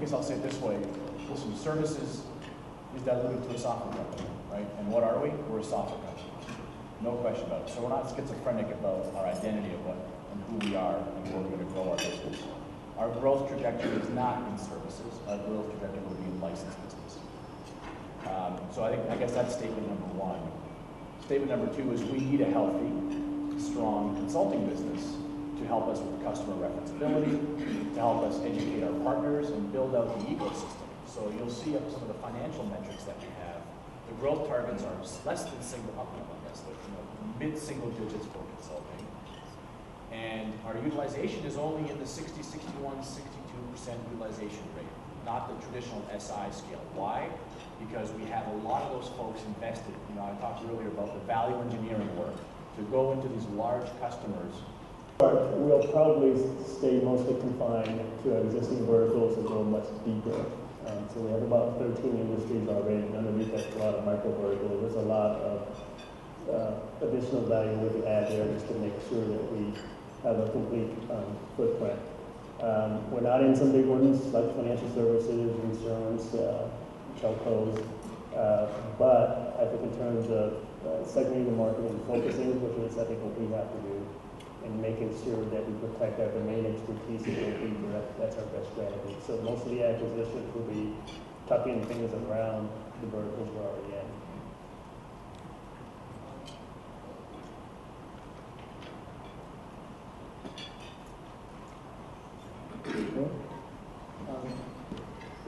guess I'll say it this way. Listen, services is diluted to a software company, right? And what are we? We're a software company. No question about it. So we're not schizophrenic about our identity of what and who we are and where we're going to grow our business. Our growth trajectory is not in services. Our growth trajectory will be in licensed business. So I guess that's statement number one. Statement number two is we need a healthy, strong consulting business to help us with customer referenceability, to help us educate our partners and build out the ecosystem. So you'll see up some of the financial metrics that we have. The growth targets are less than mid-single digits for consulting. And our utilization is only in the 60, 61, 62% utilization rate, not the traditional SI scale. Why? Because we have a lot of those folks invested. I talked earlier about the value engineering work to go into these large customers. We'll probably stay mostly confined to our existing verticals and go much deeper. So we have about 13 industries already, and underneath that's a lot of micro verticals. There's a lot of additional value we can add there just to make sure that we have a complete footprint. We're not in some big ones like financial services, insurance, telcos, but I think in terms of segmenting the market and focusing, which is I think what we have to do, and making sure that we protect our domain expertise and go deeper, that's our best strategy. So most of the acquisitions will be tucking things around the verticals we're already in.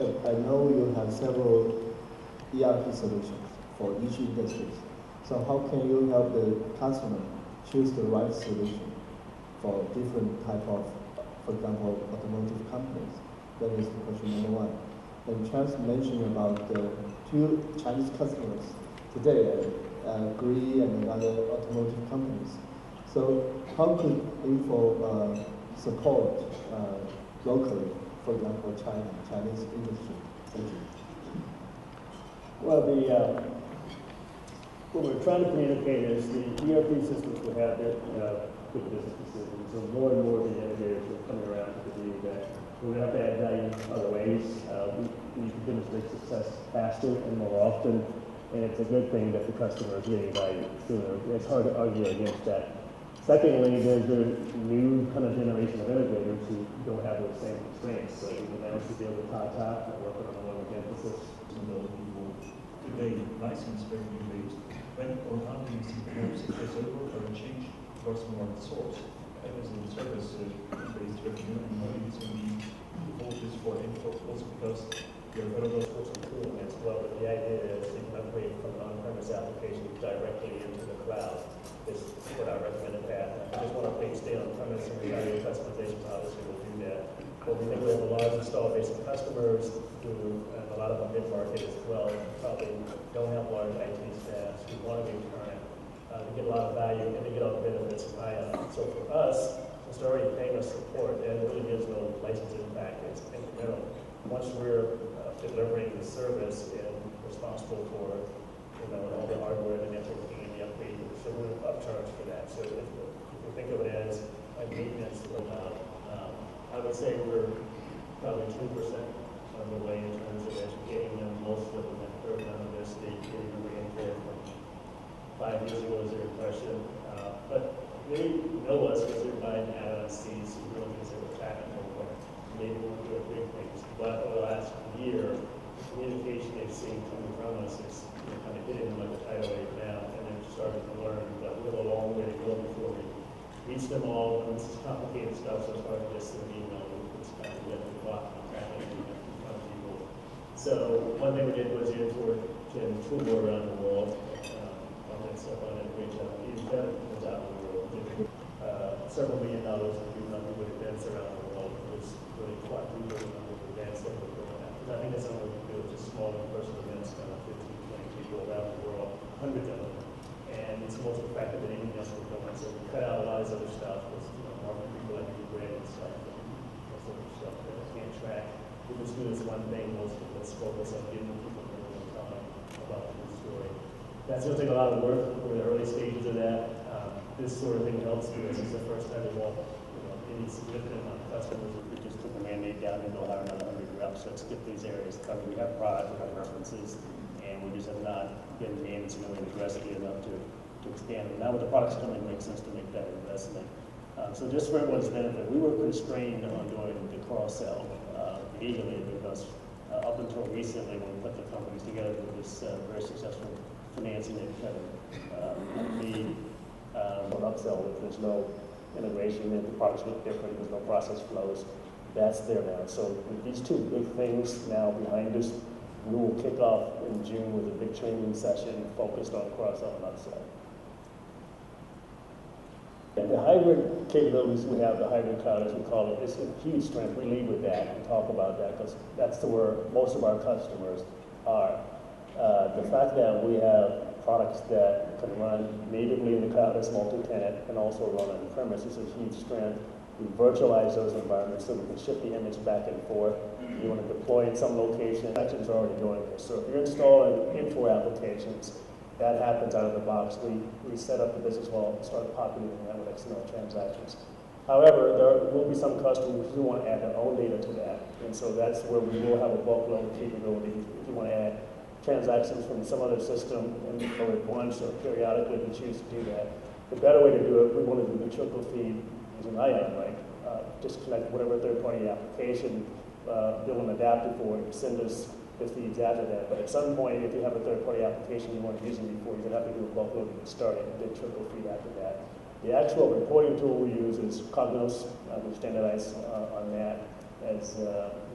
I know you have several ERP solutions for each industry. So how can you help the customer choose the right solution for different type of, for example, automotive companies? That is question number one. And Charles mentioned about the two Chinese customers today, Gree and other automotive companies. So how could Info support locally, for example, Chinese industry? Thank you. Well, what we're trying to communicate is the ERP systems will have their good business decisions. So more and more of the integrators are coming around to the view that we're going to have to add value in other ways. We need to demonstrate success faster and more often, and it's a good thing that the customer is getting value sooner. It's hard to argue against that. Secondly, there's a new kind of generation of integrators who don't have those same constraints. So we managed to deal with Tata and working on one with emphasis. Some of those people, do they license revenue based? When or how do you see perhaps a crossover or a change towards more source? As a service based revenue, and how do you see the focus for Info? Also because you're one of those sorts of tool as well, but the idea is you can upgrade from an on-premise application directly into the cloud. Is what I recommend in that. I just want to stay on premise and evaluate customizations, obviously we'll do that. But we think we have a large installed base of customers who, and a lot of them mid-market as well, probably don't have large IT staffs who want to be current. They get a lot of value and they get all the benefits of ION. So for us, since they're already paying us support, and really gives no license impact, it's incremental. Once we're delivering the service and responsible for all the hardware, the networking, and the upgrade, so we're upcharged for that. So if you think of it as a maintenance amount, I would say we're probably 2% of the way in terms of educating them. Most of them have heard none of this. They remember Infor from 5 years ago as their impression. But they know us because they're buying add-on seats, really because they were technical, but maybe we'll do big things. But over the last year, the communication they've seen coming from us is kind of hitting them like a tidal wave now, and they're starting to learn that we have a long way to go before we reach them all. And this is complicated stuff, so it's hard to just send an email. It's kind of get the clock and tracking from people. So one thing we did was Infor and tour around the world. On that stuff, on that great job. He's done it from the top of the world. Several $1 million of people with events around the world. It was really quadruple the number of events that we're going at. I think that's something we can do, just small in-person events, kind of 15, 20 people around the world, hundreds of them. And it's the most effective than anything else we're doing. So we cut out a lot of this other stuff, with marketing people like you, Greg, and stuff, most other stuff that I can't track. We just do this one thing, most of us focus on giving people time about the story. That's going to take a lot of work. We're in the early stages of that. This sort of thing helps because it's the first time we want any significant amount of customers. If we just took the mandate down and go hire another 100 reps. Let's get these areas covered. We have product, we have references, and we just have not been managing really aggressively enough to expand them. Now with the products coming, it makes sense to make that investment. So just for everyone's benefit, we were constrained on doing the cross-sell legally because up until recently, when we put the companies together with this very successful financing that kind of made an upsell, if there's no integration, if the products look different, there's no process flows, that's there now. So with these two big things now behind us, we will kick off in June with a big training session focused on cross-sell and upsell. The hybrid capabilities we have, the hybrid cloud as we call it, is a huge strength. We lead with that and talk about that because that's where most of our customers are. The fact that we have products that can run natively in the cloud as multi-tenant and also run on premise is a huge strength. We virtualize those environments so we can ship the image back and forth. You want to deploy in some location, actions are already going there. So if you're installing Infor applications, that happens out of the box. We set up the business wall and start populating that with XML transactions. However, there will be some customers who want to add their own data to that. And so that's where we will have a bulk load capability. If you want to add transactions from some other system and go at once or periodically, we choose to do that. The better way to do it, we want to do the trickle feed using ION, right? Just connect whatever third-party application, build an adapter for it, send us the feeds after that. But at some point, if you have a third-party application you weren't using before, you're going to have to do a bulk load to get started and then trickle feed after that. The actual reporting tool we use is Cognos. We standardize on that as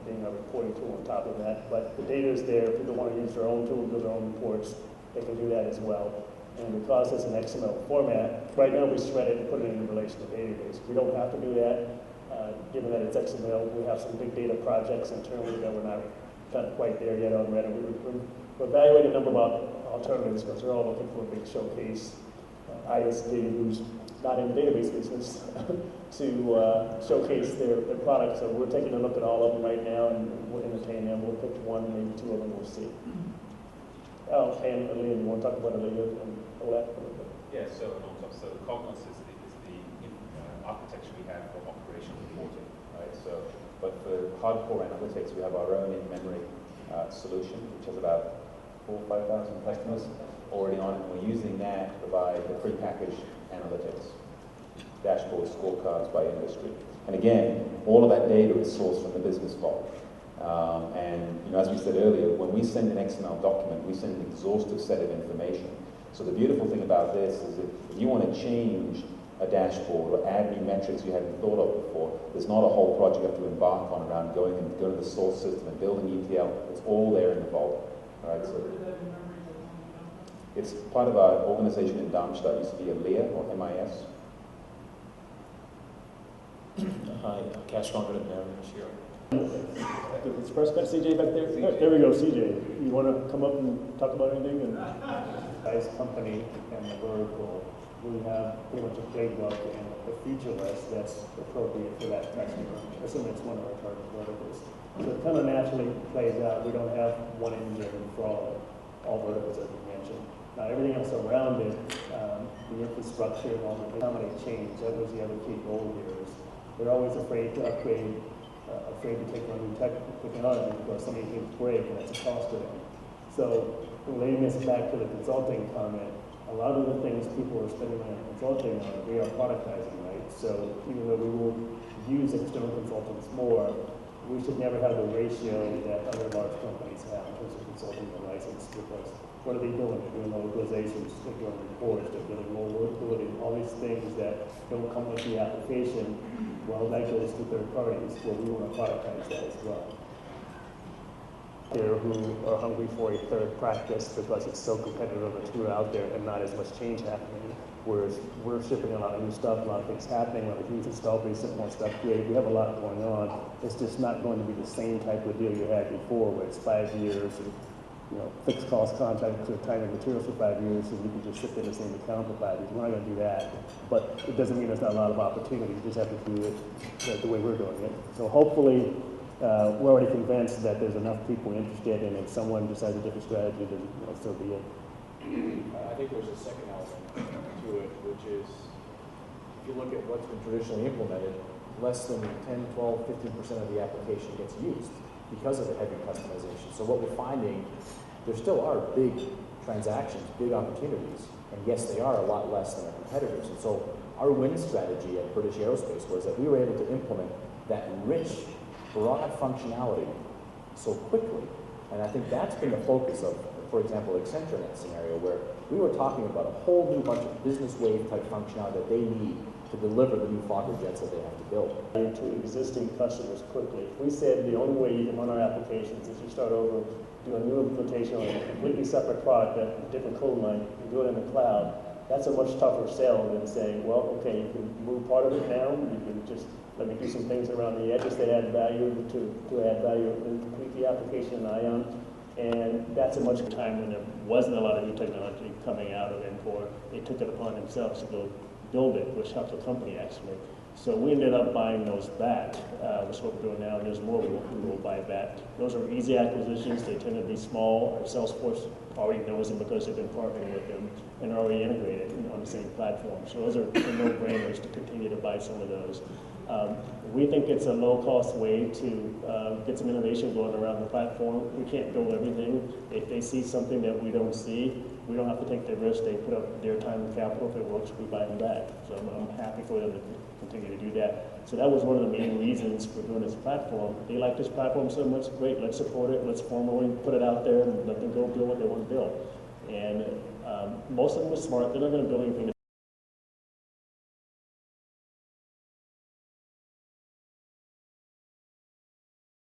being a reporting tool on top of that. But the data is there. If people want to use their own tool, build their own reports, they can do that as well. And because it's an XML format, right now we shred it and put it in a relational database. We don't have to do that. Given that it's XML, we have some big data projects internally that we're not quite there yet on Reddit. We're evaluating a number of alternatives because they're all looking for a big showcase. ISD, who's not in the database business, to showcase their products. So we're taking a look at all of them right now and we'll entertain them. We'll pick one, maybe two of them, we'll see. Oh, and Aaliyah, you want to talk about Aaliyah and OLAP a little bit? Yeah, so Cognos is the architecture we have for operational reporting, right? So, but for hardcore analytics, we have our own in-memory solution, which has about 4,000 or 5,000 customers already on it. And we're using that to provide the prepackaged analytics, dashboards, scorecards by industry. And again, all of that data is sourced from the business vault. And as we said earlier, when we send an XML document, we send an exhaustive set of information. So the beautiful thing about this is if you want to change a dashboard or add new metrics you hadn't thought of before, there's not a whole project you have to embark on around going to the source system and building ETL. It's all there in the vault. All right, so it's part of our organization in Darmstadt. It used to be ALEA or MIS. Hi, Cash Congress this year. Is President CJ back there? There we go, CJ. You want to come up and talk about anything? And guys, company and the vertical, we have pretty much a playbook and a feature list that's appropriate for that customer. Assuming it's one of our target verticals. So it kind of naturally plays out. We don't have one engine for all verticals as we mentioned. Now everything else around it, the infrastructure, all the dominant change, that was the other key goal here. Is they're always afraid to upgrade, afraid to take on new technology because so many things break and it's a cost to them. So relating this back to the consulting comment, a lot of the things people are spending on consulting on, we are productizing, right? So even though we will use external consultants more, we should never have the ratio that other large companies have in terms of consulting and license because what are they doing? They're doing localizations, they're doing reports, they're building more workability, all these things that don't come with the application. Well, that goes to third parties where we want to productize that as well. Here who are hungry for a third practice because it's so competitive and true out there and not as much change happening. Whereas we're shipping a lot of new stuff, a lot of things happening, a lot of huge install base, more stuff created. We have a lot going on. It's just not going to be the same type of deal you had before where it's 5 years and fixed cost contract to time and materials for 5 years and you can just sit there in the same account for 5 years. We're not going to do that. But it doesn't mean there's not a lot of opportunity. You just have to do it the way we're doing it. So hopefully we're already convinced that there's enough people interested and if someone decides a different strategy, then so be it. I think there's a second element to it, which is if you look at what's been traditionally implemented, less than 10, 12, 15% of the application gets used because of the heavy customization. So what we're finding, there still are big transactions, big opportunities, and yes, they are a lot less than our competitors. And so our win strategy at British Aerospace was that we were able to implement that rich, broad functionality so quickly. And I think that's been the focus of, for example, Accenture in that scenario, where we were talking about a whole new bunch of business wave type functionality that they need to deliver the new Fokker jets that they have to build. To existing customers quickly. We said the only way you can run our applications is you start over, do a new implementation on a completely separate product, a different code line, and do it in the cloud. That's a much tougher sell than saying, well, okay, you can move part of it now, you can just let me do some things around the edges that add value to add value and complete the application in ION. And that's a much time when there wasn't a lot of new technology coming out of Infor. They took it upon themselves to go build it, which helped the company actually. So we ended up buying those back, which is what we're doing now, and there's more we will buy back. Those are easy acquisitions, they tend to be small. Our Salesforce already knows them because they've been partnering with them and are already integrated on the same platform. So those are no-brainers to continue to buy some of those. We think it's a low-cost way to get some innovation going around the platform. We can't build everything. If they see something that we don't see, we don't have to take the risk. They put up their time and capital. If it works, we buy them back. So I'm happy for them to continue to do that. So that was one of the main reasons for doing this platform. They like this platform so much, great, let's support it, let's formally put it out there and let them go build what they want to build. And most of them are smart. They're not going to build anything